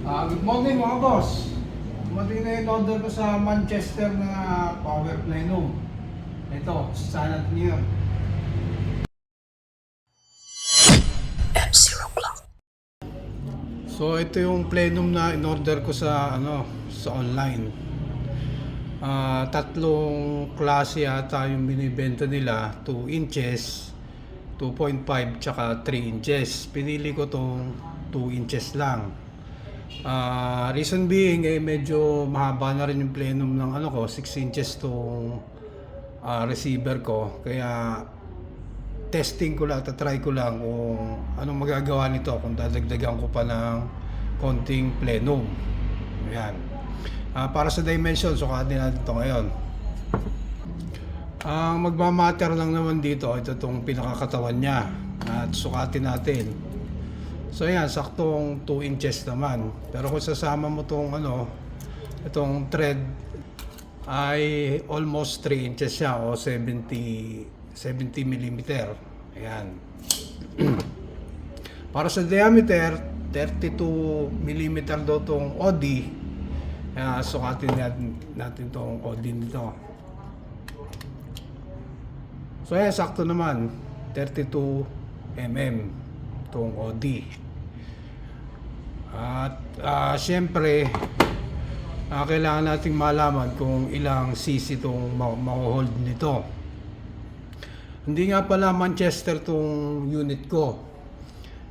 Good morning mga boss. Dumating na yung order ko sa Manchester na power plenum. Ito, sana niyo. So ito yung plenum na in-order ko sa sa online. Tatlong klase yata yung binibenta nila, 2 inches, 2.5 tsaka 3 inches. Pinili ko tong 2 inches lang. Reason being medyo mahaba na rin yung plenum ng 6 inches tong receiver ko, kaya testing ko lang, try ko lang kung anong magagawa nito kung dadagdagan ko pa ng konting plenum. Ayan. Para sa dimension, sukatin natin ito ngayon. Ang magmamatter lang naman dito, ito itong pinakakatawan niya, at sukatin natin. So yan, saktong 2 inches naman. Pero kung sasama mo itong thread ay almost 3 inches siya o 70 mm. Ayan. Para sa diameter, 32 mm daw itong OD. Sukatin natin itong OD nito. So yan, sakto naman. 32 mm itong OD. At syempre, kailangan nating malaman kung ilang cc itong ma-hold nito. Hindi nga pala Manchester itong unit ko,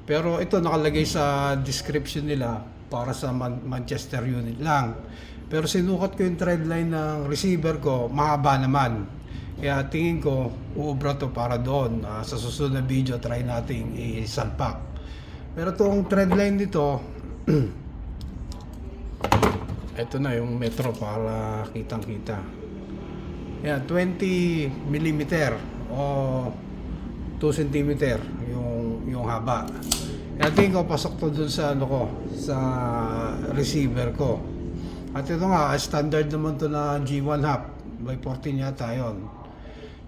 pero ito nakalagay sa description nila para sa Manchester unit lang. Pero sinukat ko yung thread line ng receiver ko, mahaba naman. Kaya tingin ko uubra to para doon. Sa susunod na video try nating isalpak. Pero itong thread line nito, ito na yung metro para kitang kita. Yan, 20 mm o 2 cm yung haba. Kaya tingin ko pasok to dun sa sa receiver ko. At ito nga, standard naman to na G1 half by 14 yata yun.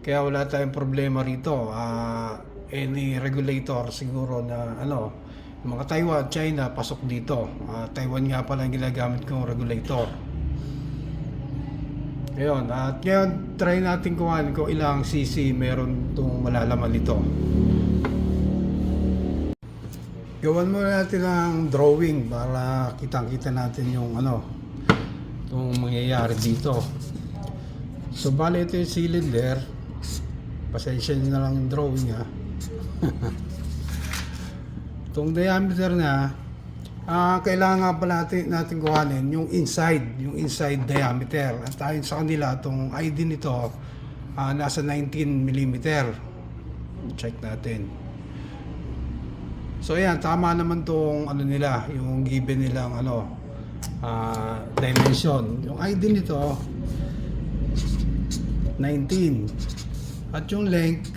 Kaya wala tayong problema rito. Any regulator siguro na mga Taiwan, China, pasok dito. Taiwan nga pala ang ginagamit kong regulator. Ngayon, at ngayon try natin kung ilang cc meron itong malalaman nito. Gawan muna natin ng drawing para kitang-kita natin yung itong mangyayari dito. So bali ito yung cylinder. Pasensya nyo na lang yung drawing Itong diameter na kailangan nga pala natin kuhanin yung inside diameter. At ayon sa kanila, itong ID nito nasa 19 mm. Check natin. So ayan, tama naman itong nila, yung given nilang dimension. Yung ID nito 19. At yung length,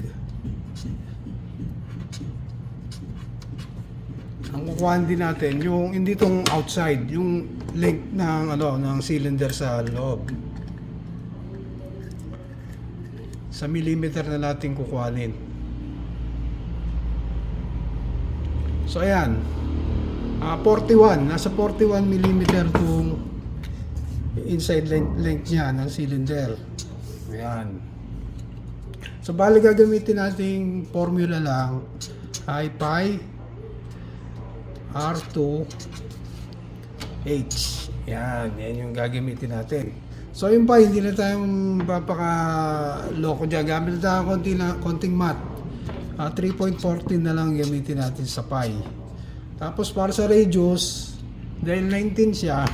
ang kukuhaan din natin yung hindi tong outside, yung length ng ng cylinder sa loob. Sa millimeter na natin kukuhanin. So ayan, 41, nasa 41 mm tong inside length niya ng cylinder. Ayan. So bali gagamitin nating formula lang ay pi R2H. Yan yung gagamitin natin. So yung pa, hindi na tayong papaka-loko dyan. Gamit na tayo konting mat. 3.14 na lang gamitin natin sa pi. Tapos para sa radius, dahil 19 siya,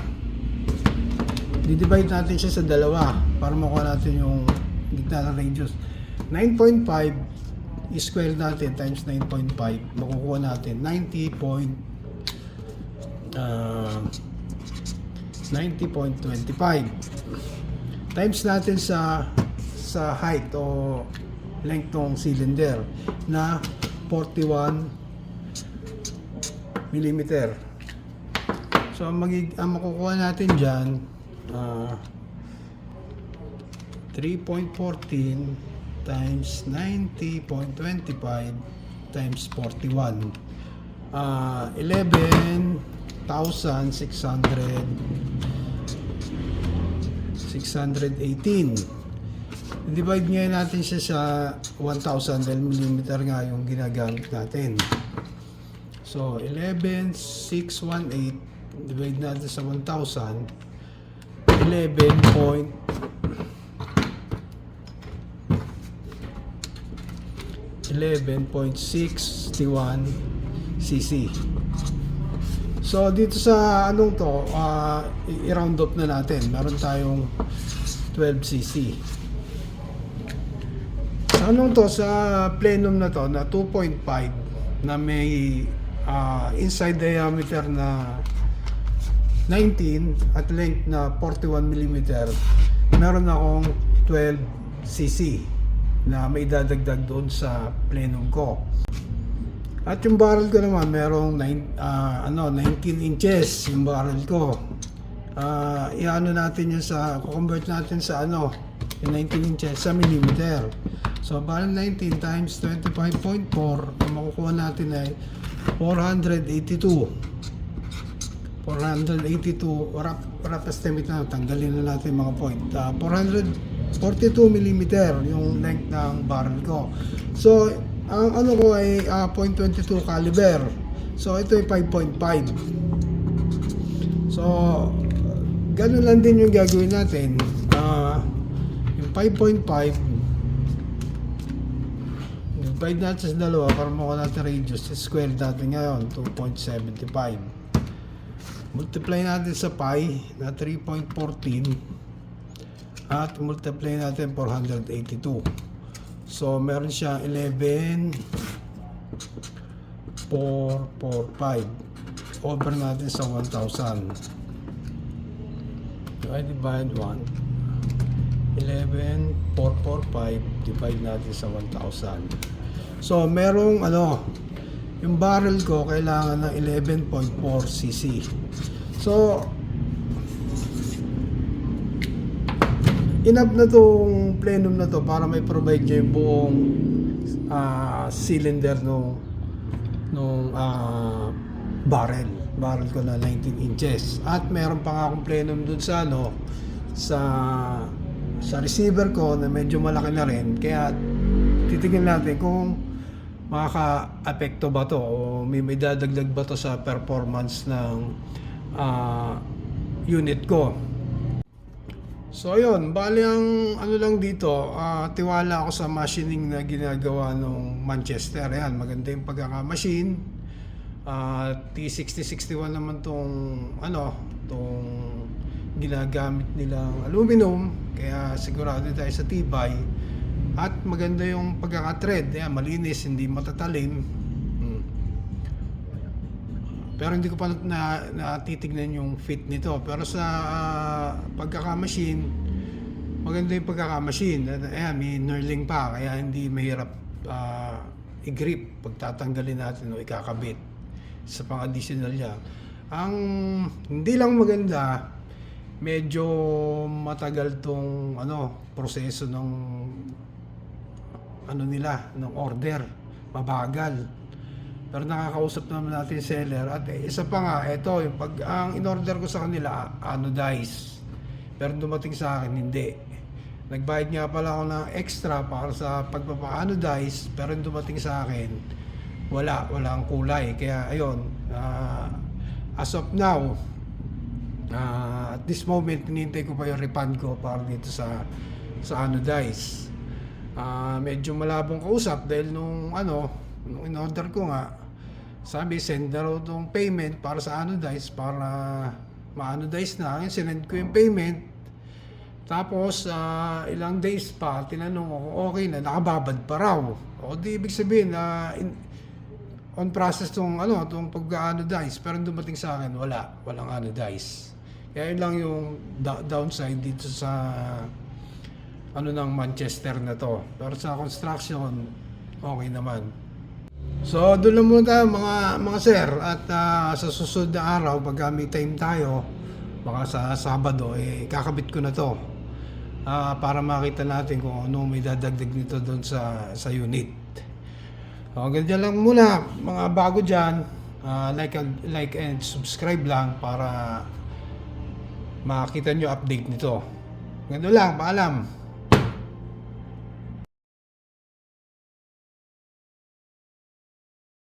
di-divide natin siya sa dalawa para makuha natin yung gitna ng radius. 9.5 square natin times 9.5, makukuha natin 90.25 times natin sa height o length ng cylinder na 41 mm. So ang makukuha natin dyan 3.14 times 90.25 times 41, 11 1,618. Divide ngayon natin siya sa 1,000 dahil millimeter nga yung ginagamit natin. So 11,618 divide natin sa 1,000, 11.61 cc. So dito sa anong to, i-round up na natin. Meron tayong 12 cc. Sa anong to, sa plenum na to na 2.5 na may inside diameter na 19 at length na 41 mm, meron akong 12 cc na may dadagdag doon sa plenum ko. At yung barrel ko naman merong 19 inches yung barrel ko. Iano natin yun sa, convert natin sa yung 19 inches sa millimeter. So barrel 19 times 25.4, ang makukuha natin ay 482. Rough estimate na, tanggalin na natin mga point. 442 mm yung length ng barrel ko. So ang ano ko ay .22 caliber. So ito ay 5.5. So ganun lang din yung gagawin natin. Yung 5.5 divide natin sa dalawa para makuha natin radius. Square natin ngayon 2.75. Multiply natin sa pi na 3.14 at multiply natin 482. So meron siyang 11,445 over natin sa 1,000. Divide 1, 11,445 divide natin sa 1,000. So merong yung barrel ko kailangan ng 11.4 cc. So enough na tong plenum na to para may provide niya yung buong cylinder nung barrel ko na 19 inches. At meron pa nga akong plenum dun sa sa receiver ko na medyo malaki na rin, kaya titingnan natin kung makaka-apekto ba to o may dadagdag ba to sa performance ng unit ko. So ayun, bali ang lang dito, tiwala ako sa machining na ginagawa ng Manchester. Ayan, maganda yung pagkaka-machine. T6061 naman tong ginagamit nilang aluminum, kaya sigurado tayo sa tibay. At maganda yung pagkaka-thread, malinis, hindi matatalim. Pero hindi ko pa natitignan yung fit nito. Pero sa pagkaka-machine, maganda yung pagkaka-machine. Ayan, may knurling pa, kaya hindi mahirap i-grip pag tatanggalin natin o ikakabit sa pang-additional niya. Ang hindi lang maganda, medyo matagal tong proseso ng ng order, mabagal. Pero nakakausap naman natin seller. At isa pa nga, ito yung ang in-order ko sa kanila anodized, pero dumating sa akin hindi. Nagbayad nga pala ako ng extra para sa pagpapa-anodize, pero yung dumating sa akin walang kulay. Kaya ayun, as of now, at this moment hinihintay ko pa yung refund ko para dito sa anodize. Medyo malabong kausap dahil nung in-order ko nga, sabi send na raw tong payment para sa anodize para ma-anodize na. Ngayon sinend ko yung payment, tapos ilang days pa tinanong ako okay na, nakababad pa raw. O di ibig sabihin na on process tong pag-anodize, pero dumating sa akin walang anodize. Kaya yun lang yung downside dito sa ng Manchester na to. Pero sa construction okay naman. So doon lang muna tayo mga sir, at sa susunod na araw pag may time tayo, baka sa Sabado kakabit ko na to para makita natin kung ano may dadagdag nito doon sa unit. So ganyan lang muna mga bago dyan, like and subscribe lang para makita nyo update nito. Ganun lang, paalam.